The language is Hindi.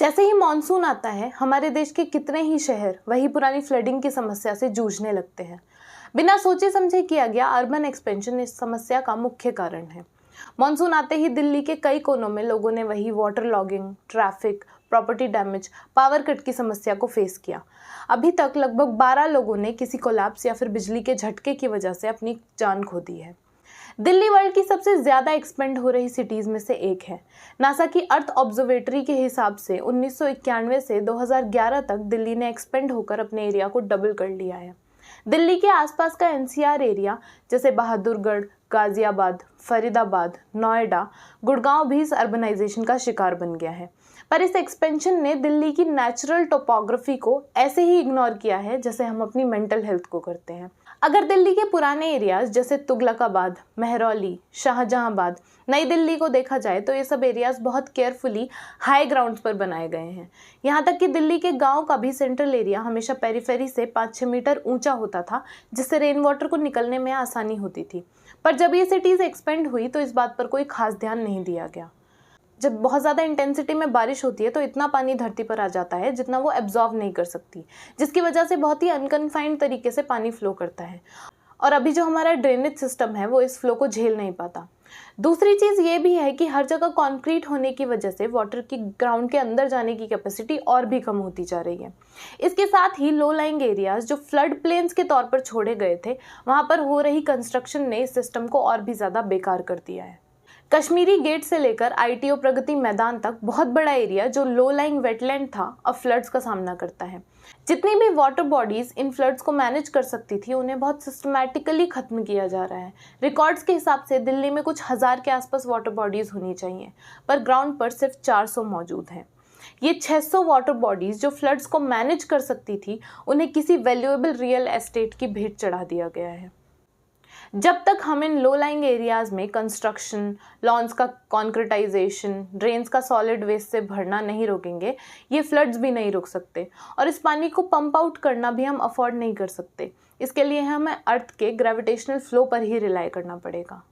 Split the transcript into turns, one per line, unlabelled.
जैसे ही मॉनसून आता है, हमारे देश के कितने ही शहर वही पुरानी फ्लडिंग की समस्या से जूझने लगते हैं। बिना सोचे समझे किया गया अर्बन एक्सपेंशन इस समस्या का मुख्य कारण है। मॉनसून आते ही दिल्ली के कई कोनों में लोगों ने वही water logging, traffic, property damage, power cut की समस्या को फेस किया। अभी तक लगभग 12 लोगों ने किसी कोलैप्स या फिर बिजली के झटके की वजह से अपनी जान खो दी है। दिल्ली वर्ल्ड की सबसे ज्यादा एक्सपेंड हो रही सिटीज में से एक है। नासा की अर्थ ऑब्जर्वेटरी के हिसाब से 1991 से 2011 तक दिल्ली ने एक्सपेंड होकर अपने एरिया को डबल कर लिया है। दिल्ली के आसपास का एनसीआर एरिया जैसे बहादुरगढ़, गाजियाबाद, फरीदाबाद, नोएडा, गुड़गांव भी इस अर्बनाइजेशन का शिकार बन गया है। पर इस एक्सपेंशन ने दिल्ली की नेचुरल टोपोग्राफी को ऐसे ही इग्नोर किया है जैसे हम अपनी मेंटल हेल्थ को करते हैं। अगर दिल्ली के पुराने एरियाज जैसे तुगलकाबाद, मेहरौली, शाहजहांबाद, नई दिल्ली को देखा जाए तो ये सब एरियाज बहुत केयरफुली हाई ग्राउंड्स पर बनाए गए हैं। यहाँ तक कि दिल्ली के गांव का भी सेंट्रल एरिया हमेशा पेरिफेरी से 5-6 मीटर ऊंचा होता था, जिससे रेन वाटर को निकलने में आसानी होती थी। पर जब ये सिटीज एक्सपेंड हुई तो इस बात पर कोई खास ध्यान नहीं दिया गया। जब बहुत ज़्यादा इंटेंसिटी में बारिश होती है तो इतना पानी धरती पर आ जाता है जितना वो एब्जॉर्ब नहीं कर सकती, जिसकी वजह से बहुत ही अनकन्फाइंड तरीके से पानी फ्लो करता है। और अभी जो हमारा ड्रेनेज सिस्टम है वो इस फ्लो को झेल नहीं पाता। दूसरी चीज़ ये भी है कि हर जगह कंक्रीट होने की वजह से वाटर की ग्राउंड के अंदर जाने की कैपेसिटी और भी कम होती जा रही है। इसके साथ ही लो लाइंग एरियाज जो फ्लड प्लेन्स के तौर पर छोड़े गए थे, वहाँ पर हो रही कंस्ट्रक्शन ने इस सिस्टम को और भी ज़्यादा बेकार कर दिया है। कश्मीरी गेट से लेकर आईटीओ प्रगति मैदान तक बहुत बड़ा एरिया जो लो लाइंग वेटलैंड था, अब फ्लड्स का सामना करता है। जितनी भी वाटर बॉडीज इन फ्लड्स को मैनेज कर सकती थी, उन्हें बहुत सिस्टमैटिकली खत्म किया जा रहा है। रिकॉर्ड्स के हिसाब से दिल्ली में कुछ 1000 के आसपास वाटर बॉडीज होनी चाहिए, पर ग्राउंड पर सिर्फ 400 मौजूद हैं। ये 600 वाटर बॉडीज जो फ्लड्स को मैनेज कर सकती थी, उन्हें किसी वैल्यूएबल रियल एस्टेट की भेंट चढ़ा दिया गया है। जब तक हम इन लो लाइंग एरियाज में कंस्ट्रक्शन, लॉन्स का कॉन्क्रीटाइजेशन, ड्रेन्स का सॉलिड वेस्ट से भरना नहीं रोकेंगे, ये फ्लड्स भी नहीं रोक सकते। और इस पानी को पंप आउट करना भी हम अफोर्ड नहीं कर सकते। इसके लिए हमें अर्थ के ग्रेविटेशनल फ्लो पर ही रिलाई करना पड़ेगा।